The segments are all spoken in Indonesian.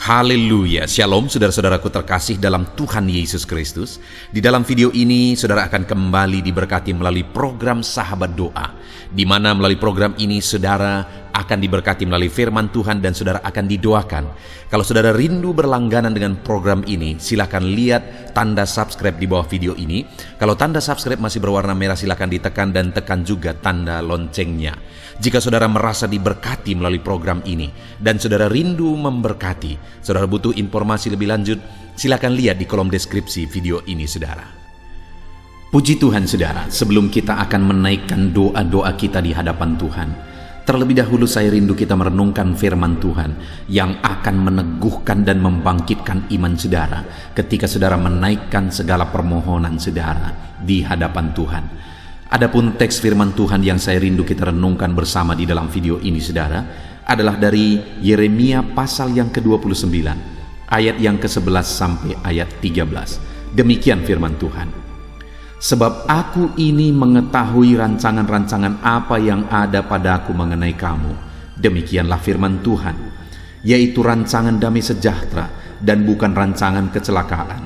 Haleluya, Shalom saudara-saudaraku terkasih dalam Tuhan Yesus Kristus. Di dalam video ini saudara akan kembali diberkati melalui program Sahabat Doa, di mana melalui program ini saudara akan diberkati melalui firman Tuhan dan saudara akan didoakan. Kalau saudara rindu berlangganan dengan program ini, silakan lihat tanda subscribe di bawah video ini. Kalau tanda subscribe masih berwarna merah, silakan ditekan dan tekan juga tanda loncengnya. Jika saudara merasa diberkati melalui program ini dan saudara rindu memberkati, saudara butuh informasi lebih lanjut, silakan lihat di kolom deskripsi video ini saudara. Puji Tuhan saudara, sebelum kita akan menaikkan doa-doa kita di hadapan Tuhan, terlebih dahulu saya rindu kita merenungkan firman Tuhan yang akan meneguhkan dan membangkitkan iman saudara ketika saudara menaikkan segala permohonan saudara di hadapan Tuhan. Adapun teks firman Tuhan yang saya rindu kita renungkan bersama di dalam video ini saudara adalah dari Yeremia pasal yang ke-29 ayat yang ke-11 sampai ayat 13. Demikian firman Tuhan. Sebab aku ini mengetahui rancangan-rancangan apa yang ada padaku mengenai kamu. Demikianlah firman Tuhan, yaitu rancangan damai sejahtera dan bukan rancangan kecelakaan,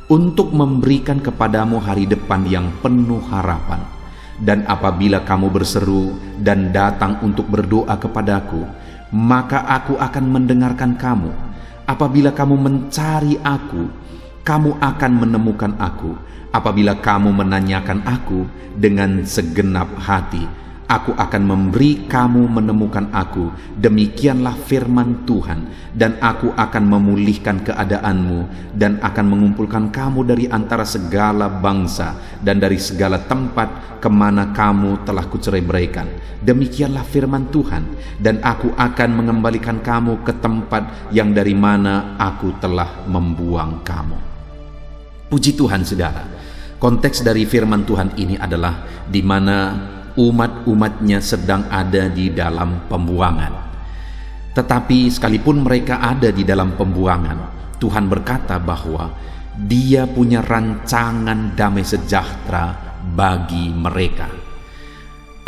untuk memberikan kepadamu hari depan yang penuh harapan. Dan apabila kamu berseru dan datang untuk berdoa kepadaku, maka aku akan mendengarkan kamu. Apabila kamu mencari aku, kamu akan menemukan aku. Apabila kamu menanyakan aku dengan segenap hati, aku akan memberi kamu menemukan aku. Demikianlah firman Tuhan. Dan aku akan memulihkan keadaanmu dan akan mengumpulkan kamu dari antara segala bangsa dan dari segala tempat kemana kamu telah kucerai-beraikan. Demikianlah firman Tuhan. Dan aku akan mengembalikan kamu ke tempat yang dari mana aku telah membuang kamu. Puji Tuhan saudara. Konteks dari firman Tuhan ini adalah di mana umat-umatnya sedang ada di dalam pembuangan. Tetapi sekalipun mereka ada di dalam pembuangan, Tuhan berkata bahwa Dia punya rancangan damai sejahtera bagi mereka.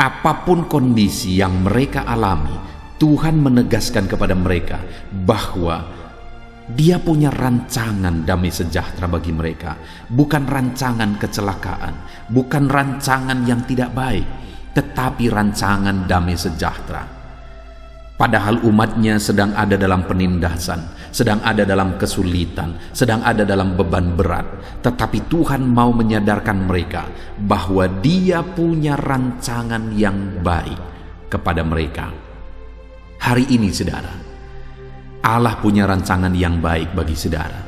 Apapun kondisi yang mereka alami, Tuhan menegaskan kepada mereka bahwa Dia punya rancangan damai sejahtera bagi mereka. Bukan rancangan kecelakaan, bukan rancangan yang tidak baik, tetapi rancangan damai sejahtera. Padahal umatnya sedang ada dalam penindasan, sedang ada dalam kesulitan, sedang ada dalam beban berat. Tetapi Tuhan mau menyadarkan mereka bahwa Dia punya rancangan yang baik kepada mereka. Hari ini saudara, Allah punya rancangan yang baik bagi saudara.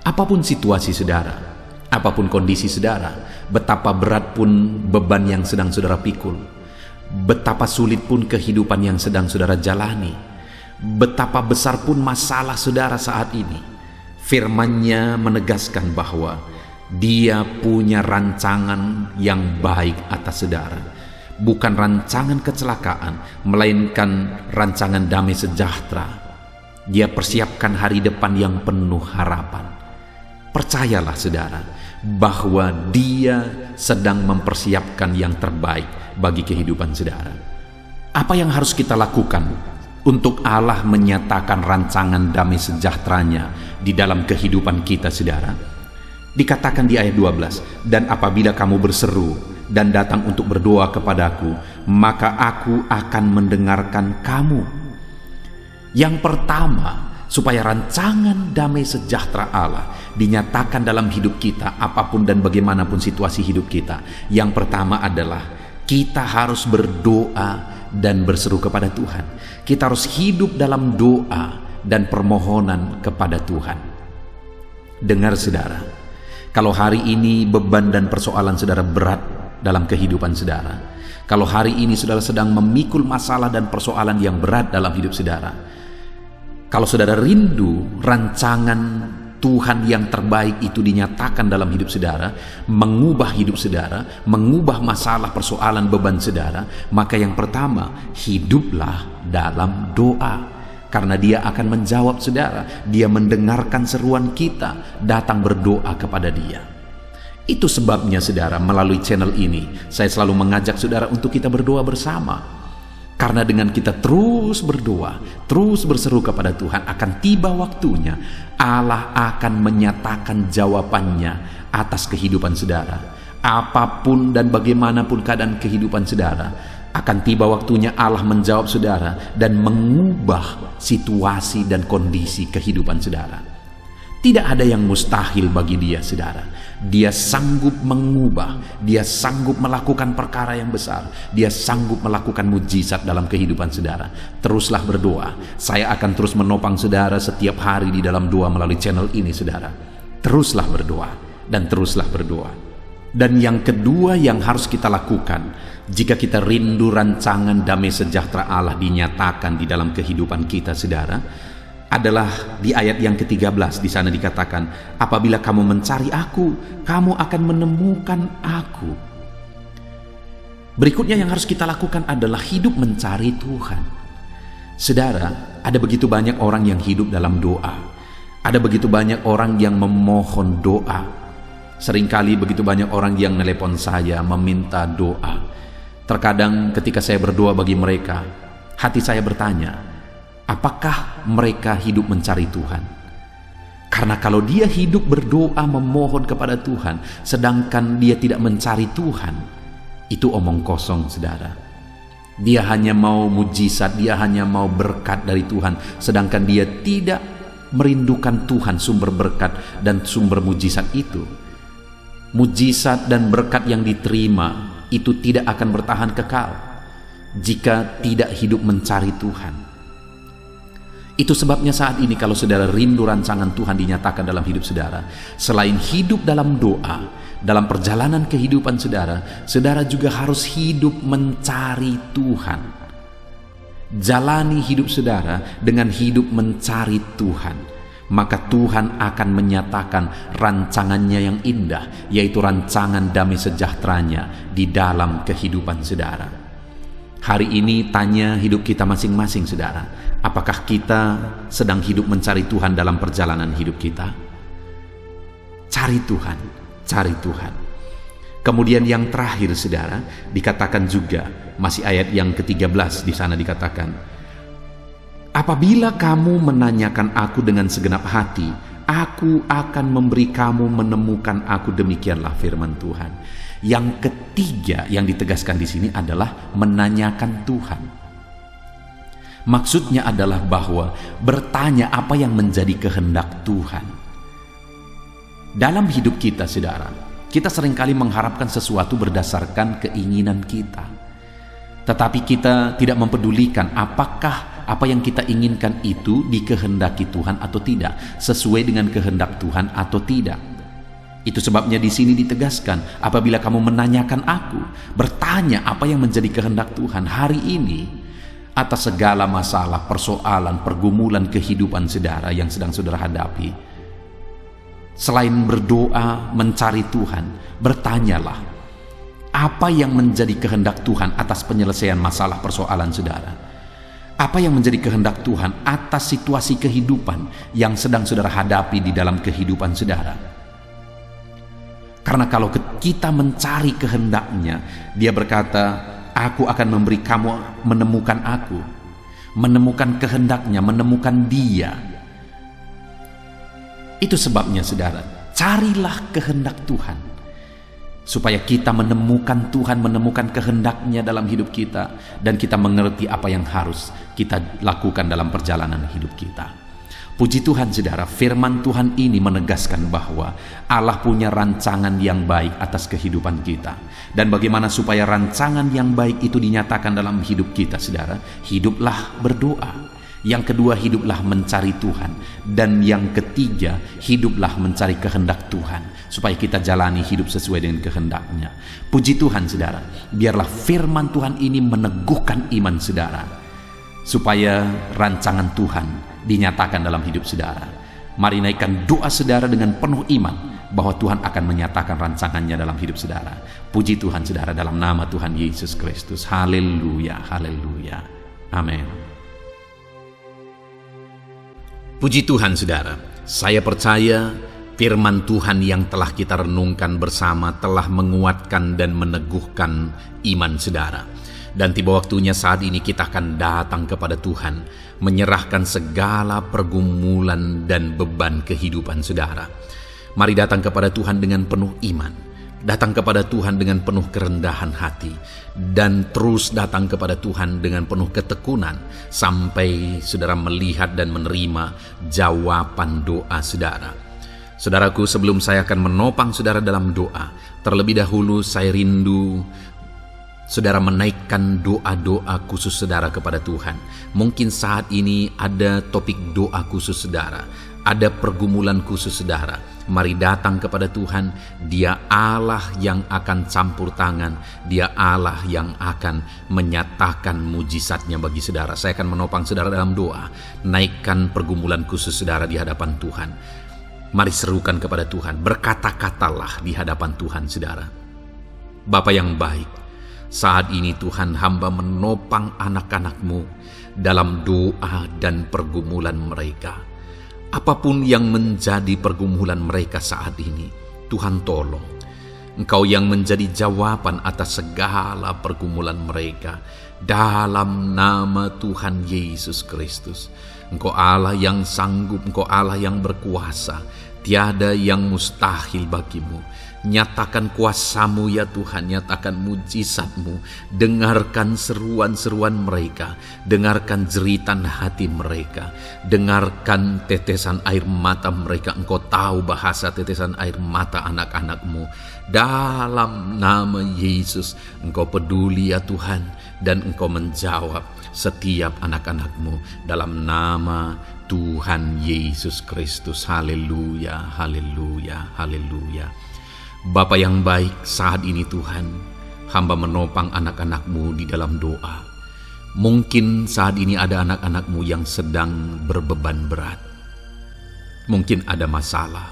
Apapun situasi saudara, apapun kondisi saudara, betapa berat pun beban yang sedang saudara pikul, betapa sulit pun kehidupan yang sedang saudara jalani, betapa besar pun masalah saudara saat ini, firman-Nya menegaskan bahwa Dia punya rancangan yang baik atas saudara. Bukan rancangan kecelakaan, melainkan rancangan damai sejahtera. Dia persiapkan hari depan yang penuh harapan. Percayalah saudara, bahwa Dia sedang mempersiapkan yang terbaik bagi kehidupan saudara. Apa yang harus kita lakukan untuk Allah menyatakan rancangan damai sejahteranya di dalam kehidupan kita saudara? Dikatakan di ayat 12, dan apabila kamu berseru dan datang untuk berdoa kepadaku, maka aku akan mendengarkan kamu. Yang pertama, supaya rancangan damai sejahtera Allah dinyatakan dalam hidup kita, apapun dan bagaimanapun situasi hidup kita, yang pertama adalah kita harus berdoa dan berseru kepada Tuhan. Kita harus hidup dalam doa dan permohonan kepada Tuhan. Dengar saudara, kalau hari ini beban dan persoalan saudara berat dalam kehidupan saudara, kalau hari ini saudara sedang memikul masalah dan persoalan yang berat dalam hidup saudara, kalau saudara rindu rancangan Tuhan yang terbaik itu dinyatakan dalam hidup saudara, mengubah hidup saudara, mengubah masalah, persoalan, beban saudara, maka yang pertama, hiduplah dalam doa. Karena Dia akan menjawab saudara, Dia mendengarkan seruan kita, datang berdoa kepada Dia. Itu sebabnya saudara, melalui channel ini, saya selalu mengajak saudara untuk kita berdoa bersama. Karena dengan kita terus berdoa, terus berseru kepada Tuhan, akan tiba waktunya Allah akan menyatakan jawabannya atas kehidupan saudara. Apapun dan bagaimanapun keadaan kehidupan saudara, akan tiba waktunya Allah menjawab saudara dan mengubah situasi dan kondisi kehidupan saudara. Tidak ada yang mustahil bagi Dia, saudara. Dia sanggup mengubah, Dia sanggup melakukan perkara yang besar, Dia sanggup melakukan mujizat dalam kehidupan saudara. Teruslah berdoa. Saya akan terus menopang saudara setiap hari di dalam doa melalui channel ini, saudara. Teruslah berdoa dan teruslah berdoa. Dan yang kedua yang harus kita lakukan, jika kita rindu rancangan damai sejahtera Allah dinyatakan di dalam kehidupan kita, saudara, adalah di ayat yang ke-13. Di sana dikatakan, apabila kamu mencari aku, kamu akan menemukan aku. Berikutnya yang harus kita lakukan adalah hidup mencari Tuhan. Saudara, ada begitu banyak orang yang hidup dalam doa. Ada begitu banyak orang yang memohon doa. Seringkali begitu banyak orang yang nelepon saya meminta doa. Terkadang ketika saya berdoa bagi mereka, hati saya bertanya, apakah mereka hidup mencari Tuhan? Karena kalau dia hidup berdoa memohon kepada Tuhan, sedangkan dia tidak mencari Tuhan, itu omong kosong, saudara. Dia hanya mau mujizat, dia hanya mau berkat dari Tuhan, sedangkan dia tidak merindukan Tuhan, sumber berkat dan sumber mujizat itu. Mujizat dan berkat yang diterima itu tidak akan bertahan kekal jika tidak hidup mencari Tuhan. Itu sebabnya saat ini kalau saudara rindu rancangan Tuhan dinyatakan dalam hidup saudara, selain hidup dalam doa, dalam perjalanan kehidupan saudara, saudara juga harus hidup mencari Tuhan. Jalani hidup saudara dengan hidup mencari Tuhan, maka Tuhan akan menyatakan rancangannya yang indah, yaitu rancangan damai sejahteranya di dalam kehidupan saudara. Hari ini tanya hidup kita masing-masing, saudara. Apakah kita sedang hidup mencari Tuhan dalam perjalanan hidup kita? Cari Tuhan, cari Tuhan. Kemudian yang terakhir, saudara, dikatakan juga, masih ayat yang ke-13 di sana dikatakan, apabila kamu menanyakan aku dengan segenap hati, aku akan memberi kamu menemukan aku, demikianlah firman Tuhan. Yang ketiga yang ditegaskan di sini adalah menanyakan Tuhan. Maksudnya adalah bahwa bertanya apa yang menjadi kehendak Tuhan. Dalam hidup kita, saudara, kita seringkali mengharapkan sesuatu berdasarkan keinginan kita. Tetapi kita tidak mempedulikan apakah apa yang kita inginkan itu dikehendaki Tuhan atau tidak, sesuai dengan kehendak Tuhan atau tidak. Itu sebabnya di sini ditegaskan, apabila kamu menanyakan aku, bertanya apa yang menjadi kehendak Tuhan hari ini atas segala masalah, persoalan, pergumulan kehidupan saudara yang sedang saudara hadapi. Selain berdoa, mencari Tuhan, bertanyalah apa yang menjadi kehendak Tuhan atas penyelesaian masalah persoalan saudara. Apa yang menjadi kehendak Tuhan atas situasi kehidupan yang sedang saudara hadapi di dalam kehidupan saudara. Karena kalau kita mencari kehendaknya, Dia berkata, aku akan memberi kamu menemukan aku, menemukan kehendaknya, menemukan Dia. Itu sebabnya, saudara, carilah kehendak Tuhan, supaya kita menemukan Tuhan, menemukan kehendaknya dalam hidup kita, dan kita mengerti apa yang harus kita lakukan dalam perjalanan hidup kita. Puji Tuhan, saudara, firman Tuhan ini menegaskan bahwa Allah punya rancangan yang baik atas kehidupan kita. Dan bagaimana supaya rancangan yang baik itu dinyatakan dalam hidup kita, saudara? Hiduplah berdoa. Yang kedua, hiduplah mencari Tuhan. Dan yang ketiga, hiduplah mencari kehendak Tuhan, supaya kita jalani hidup sesuai dengan kehendaknya. Puji Tuhan, saudara, biarlah firman Tuhan ini meneguhkan iman saudara, supaya rancangan Tuhan dinyatakan dalam hidup saudara. Mari naikkan doa saudara dengan penuh iman bahwa Tuhan akan menyatakan rancangannya dalam hidup saudara. Puji Tuhan, saudara, dalam nama Tuhan Yesus Kristus. Haleluya, haleluya, amin. Puji Tuhan, saudara. Saya percaya firman Tuhan yang telah kita renungkan bersama telah menguatkan dan meneguhkan iman saudara. Dan tiba waktunya saat ini kita akan datang kepada Tuhan, menyerahkan segala pergumulan dan beban kehidupan saudara. Mari datang kepada Tuhan dengan penuh iman, datang kepada Tuhan dengan penuh kerendahan hati, dan terus datang kepada Tuhan dengan penuh ketekunan sampai saudara melihat dan menerima jawaban doa saudara. Saudaraku, sebelum saya akan menopang saudara dalam doa, terlebih dahulu saya rindu saudara menaikkan doa-doa khusus saudara kepada Tuhan. Mungkin saat ini ada topik doa khusus saudara, ada pergumulan khusus saudara. Mari datang kepada Tuhan. Dia Allah yang akan campur tangan, Dia Allah yang akan menyatakan mujizatnya bagi saudara. Saya akan menopang saudara dalam doa. Naikkan pergumulan khusus saudara di hadapan Tuhan. Mari serukan kepada Tuhan, berkata-katalah di hadapan Tuhan saudara. Bapa yang baik, saat ini Tuhan, hamba menopang anak-anak-Mu dalam doa dan pergumulan mereka. Apapun yang menjadi pergumulan mereka saat ini, Tuhan tolong. Engkau yang menjadi jawaban atas segala pergumulan mereka. Dalam nama Tuhan Yesus Kristus. Engkau Allah yang sanggup, Engkau Allah yang berkuasa. Tiada yang mustahil bagimu. Nyatakan kuasa-Mu ya Tuhan, nyatakan mujizat-Mu. Dengarkan seruan-seruan mereka, dengarkan jeritan hati mereka, dengarkan tetesan air mata mereka. Engkau tahu bahasa tetesan air mata anak-anak-Mu. Dalam nama Yesus, Engkau peduli ya Tuhan, dan Engkau menjawab setiap anak-anak-Mu dalam nama Tuhan Yesus Kristus. Haleluya, haleluya, haleluya. Bapa yang baik, saat ini Tuhan, hamba menopang anak-anak-Mu di dalam doa. Mungkin saat ini ada anak-anak-Mu yang sedang berbeban berat. Mungkin ada masalah,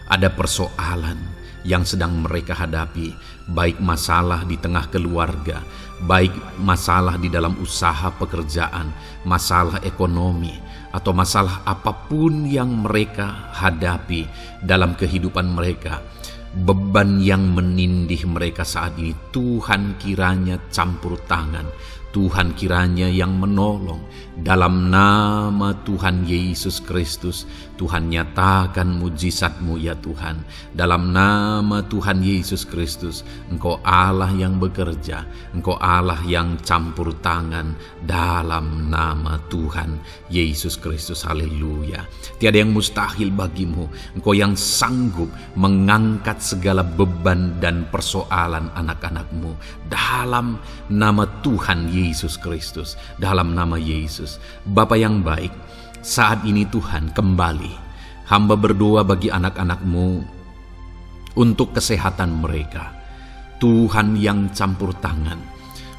ada persoalan yang sedang mereka hadapi, baik masalah di tengah keluarga, baik masalah di dalam usaha pekerjaan, masalah ekonomi, atau masalah apapun yang mereka hadapi dalam kehidupan mereka. Beban yang menindih mereka saat ini, Tuhan kiranya campur tangan, Tuhan kiranya yang menolong. Dalam nama Tuhan Yesus Kristus, Tuhan nyatakan mujizat-Mu ya Tuhan. Dalam nama Tuhan Yesus Kristus, Engkau Allah yang bekerja, Engkau Allah yang campur tangan. Dalam nama Tuhan Yesus Kristus, haleluya. Tiada yang mustahil bagimu. Engkau yang sanggup mengangkat segala beban dan persoalan anak-anak-Mu. Dalam nama Tuhan Yesus Kristus, dalam nama Yesus. Bapa yang baik, saat ini Tuhan, kembali hamba berdoa bagi anak-anak-Mu untuk kesehatan mereka. Tuhan yang campur tangan,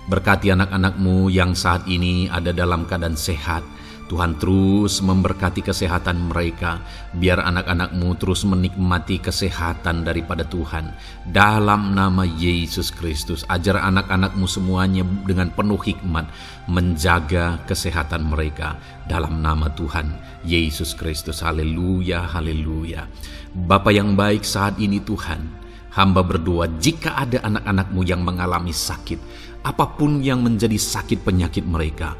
berkati anak-anak-Mu yang saat ini ada dalam keadaan sehat. Tuhan terus memberkati kesehatan mereka, biar anak-anak-Mu terus menikmati kesehatan daripada Tuhan. Dalam nama Yesus Kristus, ajar anak-anak-Mu semuanya dengan penuh hikmat menjaga kesehatan mereka. Dalam nama Tuhan Yesus Kristus, haleluya, haleluya. Bapa yang baik, saat ini Tuhan, hamba berdoa jika ada anak-anak-Mu yang mengalami sakit, apapun yang menjadi sakit penyakit mereka,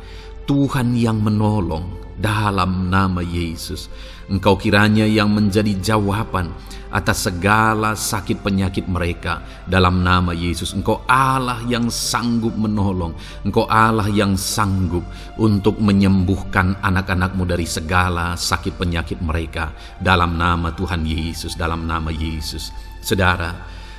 Tuhan yang menolong dalam nama Yesus. Engkau kiranya yang menjadi jawaban atas segala sakit penyakit mereka dalam nama Yesus. Engkau Allah yang sanggup menolong. Engkau Allah yang sanggup untuk menyembuhkan anak-anak-Mu dari segala sakit penyakit mereka dalam nama Tuhan Yesus, dalam nama Yesus. Saudara,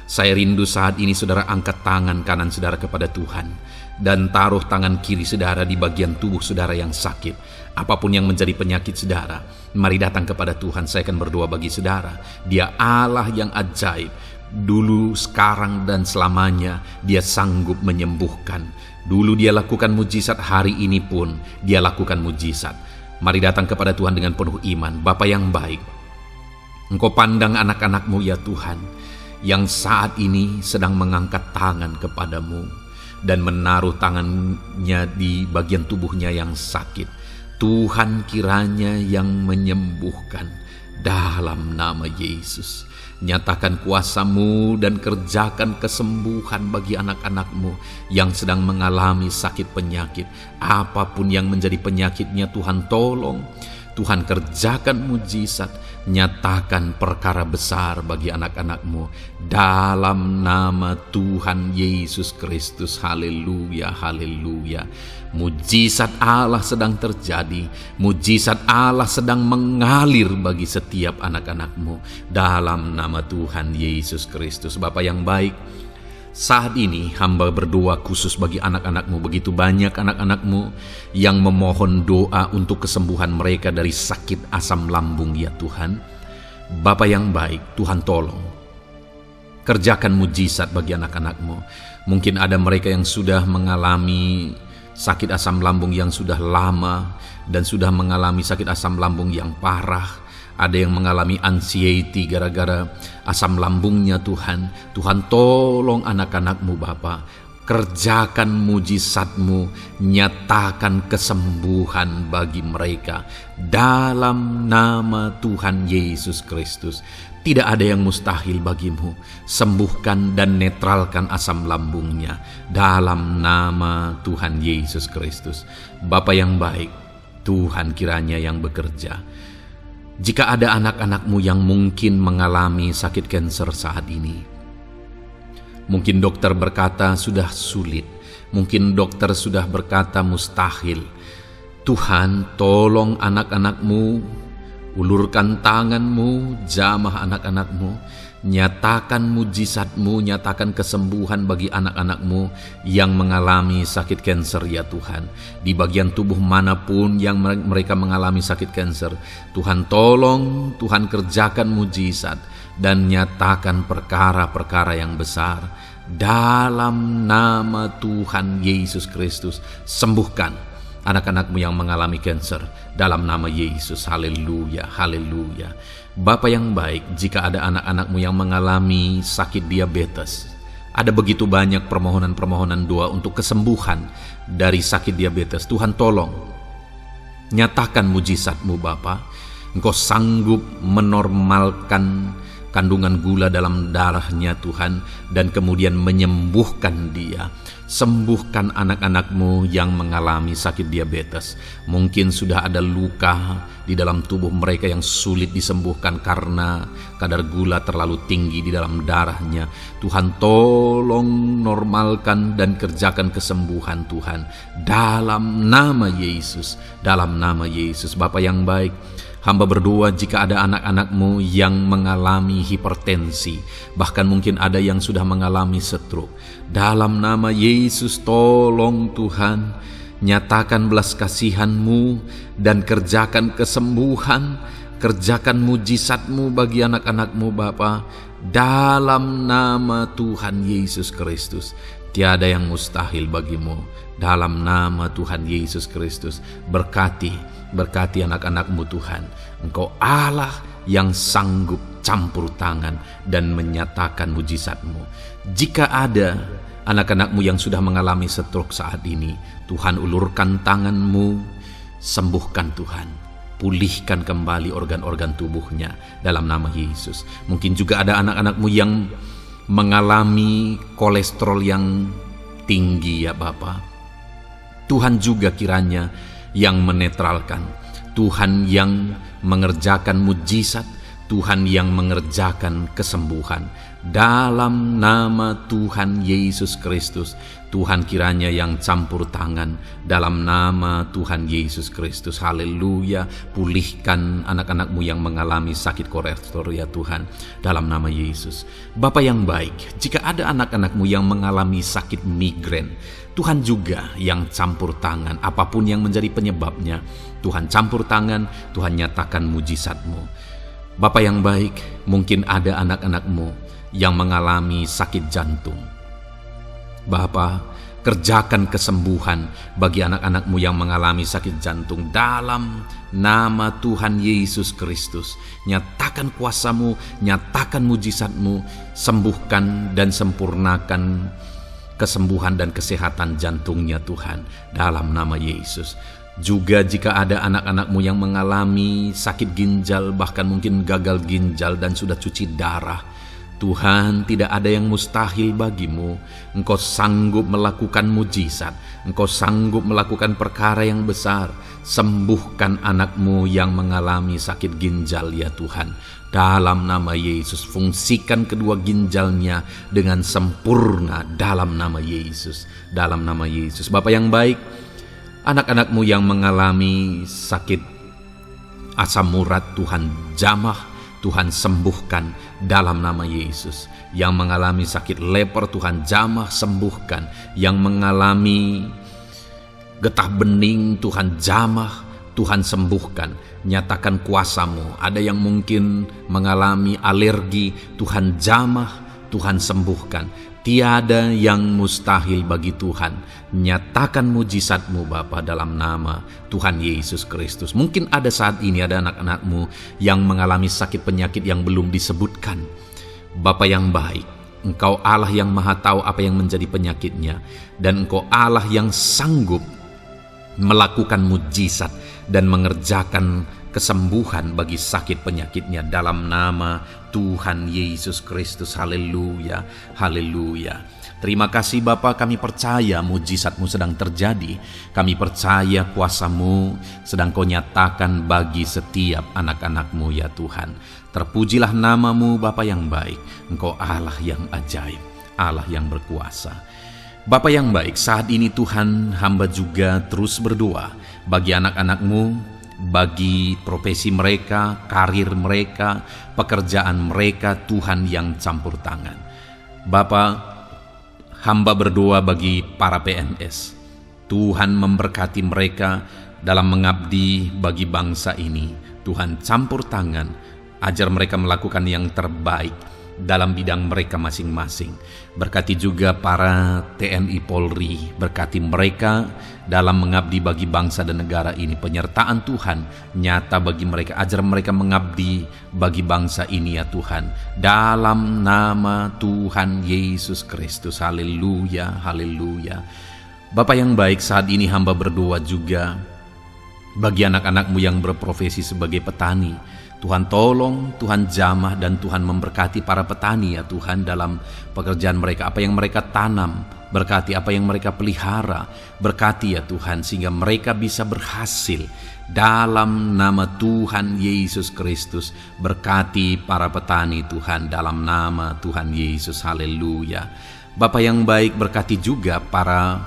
saya rindu saat ini saudara angkat tangan kanan saudara kepada Tuhan dan taruh tangan kiri saudara di bagian tubuh saudara yang sakit. Apapun yang menjadi penyakit saudara, mari datang kepada Tuhan. Saya akan berdoa bagi saudara. Dia Allah yang ajaib. Dulu, sekarang, dan selamanya Dia sanggup menyembuhkan. Dulu Dia lakukan mujizat, hari ini pun Dia lakukan mujizat. Mari datang kepada Tuhan dengan penuh iman. Bapa yang baik, Engkau pandang anak-anak-Mu ya Tuhan, yang saat ini sedang mengangkat tangan kepadamu dan menaruh tangannya di bagian tubuhnya yang sakit. Tuhan kiranya yang menyembuhkan dalam nama Yesus. Nyatakan kuasa-Mu dan kerjakan kesembuhan bagi anak-anak-Mu yang sedang mengalami sakit penyakit. Apapun yang menjadi penyakitnya, Tuhan tolong. Tuhan kerjakan mujizat, nyatakan perkara besar bagi anak-anak-Mu dalam nama Tuhan Yesus Kristus. Haleluya, haleluya. Mujizat Allah sedang terjadi, mujizat Allah sedang mengalir bagi setiap anak-anak-Mu dalam nama Tuhan Yesus Kristus. Bapa yang baik, saat ini hamba berdoa khusus bagi anak-anak-Mu. Begitu banyak anak-anak-Mu yang memohon doa untuk kesembuhan mereka dari sakit asam lambung ya Tuhan. Bapa yang baik, Tuhan tolong kerjakan mujizat bagi anak-anak-Mu. Mungkin ada mereka yang sudah mengalami sakit asam lambung yang sudah lama dan sudah mengalami sakit asam lambung yang parah. Ada yang mengalami anxiety gara-gara asam lambungnya Tuhan. Tuhan tolong anak-anak-Mu Bapa. Kerjakan mujizat-Mu, nyatakan kesembuhan bagi mereka dalam nama Tuhan Yesus Kristus. Tidak ada yang mustahil bagi-Mu. Sembuhkan dan netralkan asam lambungnya dalam nama Tuhan Yesus Kristus. Bapa yang baik, Tuhan kiranya yang bekerja. Jika ada anak-anak-Mu yang mungkin mengalami sakit kanker saat ini, mungkin dokter berkata sudah sulit, mungkin dokter sudah berkata mustahil. Tuhan tolong anak-anak-Mu, ulurkan tangan-Mu, jamah anak-anak-Mu, nyatakan mujizat-Mu, nyatakan kesembuhan bagi anak-anak-Mu yang mengalami sakit kanker ya Tuhan. Di bagian tubuh manapun yang mereka mengalami sakit kanker, Tuhan tolong, Tuhan kerjakan mujizat dan nyatakan perkara-perkara yang besar dalam nama Tuhan Yesus Kristus. Sembuhkan anak-anak-Mu yang mengalami kanker dalam nama Yesus. Haleluya, haleluya. Bapa yang baik, jika ada anak-anak-Mu yang mengalami sakit diabetes, ada begitu banyak permohonan-permohonan doa untuk kesembuhan dari sakit diabetes. Tuhan tolong, nyatakan mujizat-Mu Bapa. Engkau sanggup menormalkan kandungan gula dalam darahnya Tuhan, dan kemudian menyembuhkan dia. Sembuhkan anak-anak-Mu yang mengalami sakit diabetes. Mungkin sudah ada luka di dalam tubuh mereka yang sulit disembuhkan karena kadar gula terlalu tinggi di dalam darahnya. Tuhan tolong normalkan dan kerjakan kesembuhan Tuhan dalam nama Yesus, dalam nama Yesus. Bapa yang baik, hamba berdoa jika ada anak-anak-Mu yang mengalami hipertensi, bahkan mungkin ada yang sudah mengalami stroke. Dalam nama Yesus tolong Tuhan, nyatakan belas kasihan-Mu dan kerjakan kesembuhan, kerjakan mujizat-Mu bagi anak-anak-Mu Bapa. Dalam nama Tuhan Yesus Kristus, tiada yang mustahil bagi-Mu. Dalam nama Tuhan Yesus Kristus, berkati anak-anak-Mu Tuhan. Engkau Allah yang sanggup campur tangan dan menyatakan mujizat-Mu. Jika ada anak-anak-Mu yang sudah mengalami stroke saat ini, Tuhan ulurkan tangan-Mu, sembuhkan Tuhan. Pulihkan kembali organ-organ tubuhnya dalam nama Yesus. Mungkin juga ada anak-anak-Mu yang mengalami kolesterol yang tinggi ya Bapa. Tuhan juga kiranya yang menetralkan, Tuhan yang mengerjakan mujizat, Tuhan yang mengerjakan kesembuhan. Dalam nama Tuhan Yesus Kristus, Tuhan kiranya yang campur tangan dalam nama Tuhan Yesus Kristus. Haleluya. Pulihkan anak-anak-Mu yang mengalami sakit kolesterol ya Tuhan, dalam nama Yesus. Bapa yang baik, jika ada anak-anak-Mu yang mengalami sakit migrain, Tuhan juga yang campur tangan. Apapun yang menjadi penyebabnya, Tuhan campur tangan, Tuhan nyatakan mujizat-Mu. Bapa yang baik, mungkin ada anak-anak-Mu yang mengalami sakit jantung. Bapa, kerjakan kesembuhan bagi anak-anak-Mu yang mengalami sakit jantung dalam nama Tuhan Yesus Kristus. Nyatakan kuasa-Mu, nyatakan mujizat-Mu, sembuhkan dan sempurnakan kesembuhan dan kesehatan jantungnya Tuhan, dalam nama Yesus. Juga jika ada anak-anak-Mu yang mengalami sakit ginjal, bahkan mungkin gagal ginjal dan sudah cuci darah, Tuhan, tidak ada yang mustahil bagi-Mu. Engkau sanggup melakukan mujizat, Engkau sanggup melakukan perkara yang besar. Sembuhkan anak-Mu yang mengalami sakit ginjal ya Tuhan. Dalam nama Yesus, fungsikan kedua ginjalnya dengan sempurna dalam nama Yesus. Dalam nama Yesus. Bapa yang baik, anak-anak-Mu yang mengalami sakit asam urat, Tuhan jamah, Tuhan sembuhkan dalam nama Yesus. Yang mengalami sakit leper, Tuhan jamah sembuhkan. Yang mengalami getah bening, Tuhan jamah, Tuhan sembuhkan. Nyatakan kuasa-Mu. Ada yang mungkin mengalami alergi, Tuhan jamah, Tuhan sembuhkan. Tiada yang mustahil bagi Tuhan. Nyatakan mujizat-Mu Bapa dalam nama Tuhan Yesus Kristus. Mungkin ada saat ini ada anak-anak-Mu yang mengalami sakit penyakit yang belum disebutkan. Bapa yang baik, Engkau Allah yang maha tahu apa yang menjadi penyakitnya. Dan Engkau Allah yang sanggup melakukan mujizat dan mengerjakan kesembuhan bagi sakit penyakitnya dalam nama Tuhan Yesus Kristus. Haleluya, haleluya. Terima kasih Bapa, kami percaya mujizat-Mu sedang terjadi. Kami percaya kuasa-Mu sedang Kau nyatakan bagi setiap anak-anak-Mu ya Tuhan. Terpujilah nama-Mu Bapa yang baik. Engkau Allah yang ajaib, Allah yang berkuasa. Bapa yang baik, saat ini Tuhan, hamba juga terus berdoa bagi anak-anak-Mu, bagi profesi mereka, karir mereka, pekerjaan mereka, Tuhan yang campur tangan. Bapa, hamba berdoa bagi para PNS. Tuhan memberkati mereka dalam mengabdi bagi bangsa ini. Tuhan campur tangan, ajar mereka melakukan yang terbaik dalam bidang mereka masing-masing. Berkati juga para TNI Polri, berkati mereka dalam mengabdi bagi bangsa dan negara ini. Penyertaan Tuhan nyata bagi mereka, ajar mereka mengabdi bagi bangsa ini ya Tuhan. Dalam nama Tuhan Yesus Kristus. Haleluya, haleluya. Bapa yang baik, saat ini hamba berdoa juga bagi anak-anak-Mu yang berprofesi sebagai petani. Tuhan tolong, Tuhan jamah, dan Tuhan memberkati para petani ya Tuhan dalam pekerjaan mereka. Apa yang mereka tanam, berkati apa yang mereka pelihara, berkati ya Tuhan sehingga mereka bisa berhasil. Dalam nama Tuhan Yesus Kristus, berkati para petani Tuhan dalam nama Tuhan Yesus. Haleluya. Bapa yang baik, berkati juga para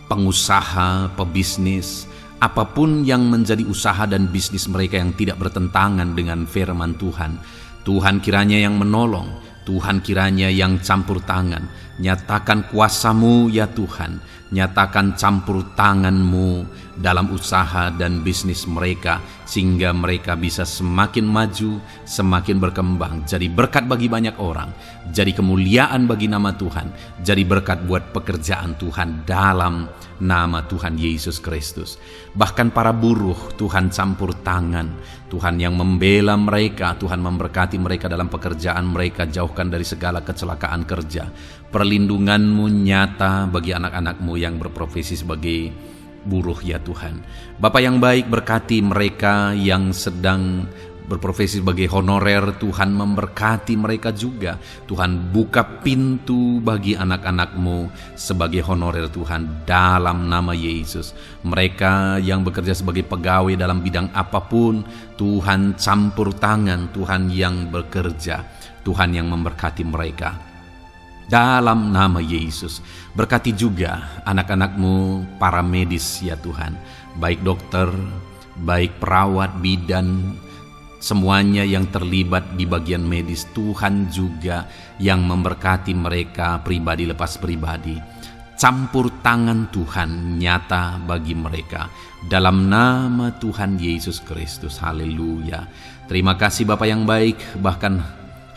pengusaha, pebisnis, apapun yang menjadi usaha dan bisnis mereka yang tidak bertentangan dengan firman Tuhan. Tuhan kiranya yang menolong, Tuhan kiranya yang campur tangan. Nyatakan kuasa-Mu ya Tuhan, nyatakan campur tangan-Mu dalam usaha dan bisnis mereka, sehingga mereka bisa semakin maju, semakin berkembang, jadi berkat bagi banyak orang, jadi kemuliaan bagi nama Tuhan, jadi berkat buat pekerjaan Tuhan dalam nama Tuhan Yesus Kristus. Bahkan para buruh, Tuhan campur tangan, Tuhan yang membela mereka, Tuhan memberkati mereka dalam pekerjaan mereka, jauhkan dari segala kecelakaan kerja. Perlindungan-Mu nyata bagi anak-anak-Mu yang berprofesi sebagai buruh ya Tuhan. Bapa yang baik, berkati mereka yang sedang berprofesi sebagai honorer, Tuhan memberkati mereka juga. Tuhan buka pintu bagi anak-anak-Mu sebagai honorer Tuhan dalam nama Yesus. Mereka yang bekerja sebagai pegawai dalam bidang apapun, Tuhan campur tangan, Tuhan yang bekerja, Tuhan yang memberkati mereka dalam nama Yesus. Berkati juga anak-anak-Mu para medis ya Tuhan, baik dokter, baik perawat, bidan, semuanya yang terlibat di bagian medis. Tuhan juga yang memberkati mereka pribadi lepas pribadi. Campur tangan Tuhan nyata bagi mereka dalam nama Tuhan Yesus Kristus. Haleluya. Terima kasih Bapa yang baik. Bahkan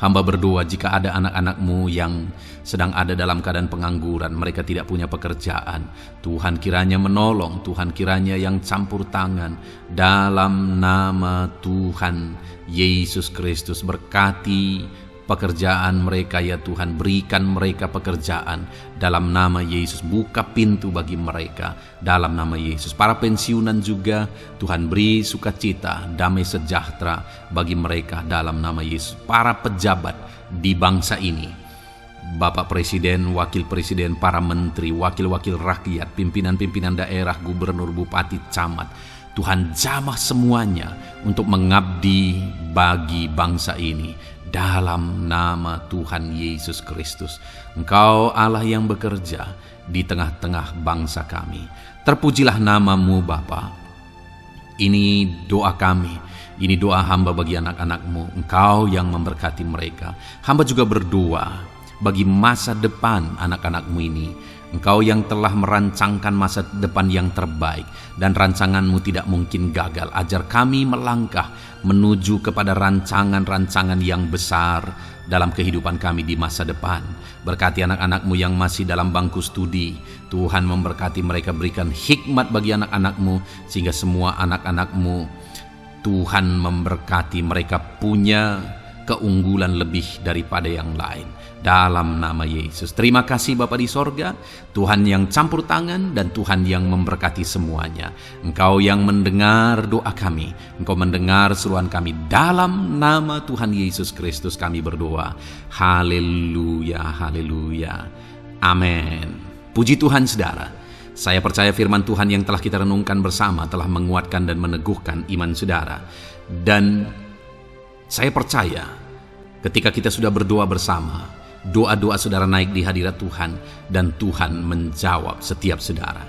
hamba berdoa jika ada anak-anak-Mu yang sedang ada dalam keadaan pengangguran, mereka tidak punya pekerjaan, Tuhan kiranya menolong, Tuhan kiranya yang campur tangan dalam nama Tuhan Yesus Kristus. Berkati pekerjaan mereka ya Tuhan. Berikan mereka pekerjaan dalam nama Yesus. Buka pintu bagi mereka dalam nama Yesus. Para pensiunan juga Tuhan beri sukacita, damai sejahtera bagi mereka dalam nama Yesus. Para pejabat di bangsa ini, Bapak Presiden, Wakil Presiden, para menteri, wakil-wakil rakyat, pimpinan-pimpinan daerah, gubernur, bupati, camat, Tuhan jamah semuanya untuk mengabdi bagi bangsa ini dalam nama Tuhan Yesus Kristus. Engkau Allah yang bekerja di tengah-tengah bangsa kami. Terpujilah nama-Mu Bapa. Ini doa kami, ini doa hamba bagi anak-anak-Mu. Engkau yang memberkati mereka. Hamba juga berdoa bagi masa depan anak-anak-Mu ini. Engkau yang telah merancangkan masa depan yang terbaik, dan rancangan-Mu tidak mungkin gagal. Ajar kami melangkah menuju kepada rancangan-rancangan yang besar dalam kehidupan kami di masa depan. Berkati anak-anak-Mu yang masih dalam bangku studi. Tuhan memberkati mereka, berikan hikmat bagi anak-anak-Mu, sehingga semua anak-anak-Mu, Tuhan memberkati mereka punya keunggulan lebih daripada yang lain dalam nama Yesus. Terima kasih Bapa di sorga, Tuhan yang campur tangan dan Tuhan yang memberkati semuanya. Engkau yang mendengar doa kami, Engkau mendengar seruan kami. Dalam nama Tuhan Yesus Kristus kami berdoa. Haleluya, haleluya, amin. Puji Tuhan saudara. Saya percaya firman Tuhan yang telah kita renungkan bersama telah menguatkan dan meneguhkan iman saudara. Dan saya percaya ketika kita sudah berdoa bersama, doa-doa saudara naik di hadirat Tuhan, dan Tuhan menjawab setiap saudara.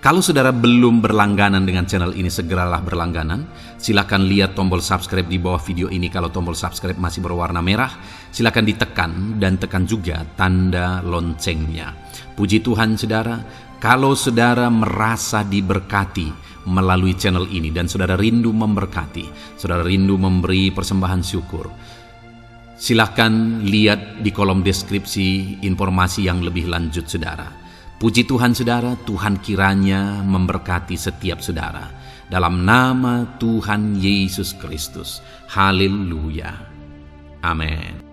Kalau saudara belum berlangganan dengan channel ini, segeralah berlangganan. Silakan lihat tombol subscribe di bawah video ini. Kalau tombol subscribe masih berwarna merah, silakan ditekan dan tekan juga tanda loncengnya. Puji Tuhan saudara, kalau saudara merasa diberkati melalui channel ini dan saudara rindu memberkati, saudara rindu memberi persembahan syukur, silakan lihat di kolom deskripsi informasi yang lebih lanjut saudara. Puji Tuhan saudara, Tuhan kiranya memberkati setiap saudara. Dalam nama Tuhan Yesus Kristus. Haleluya. Amin.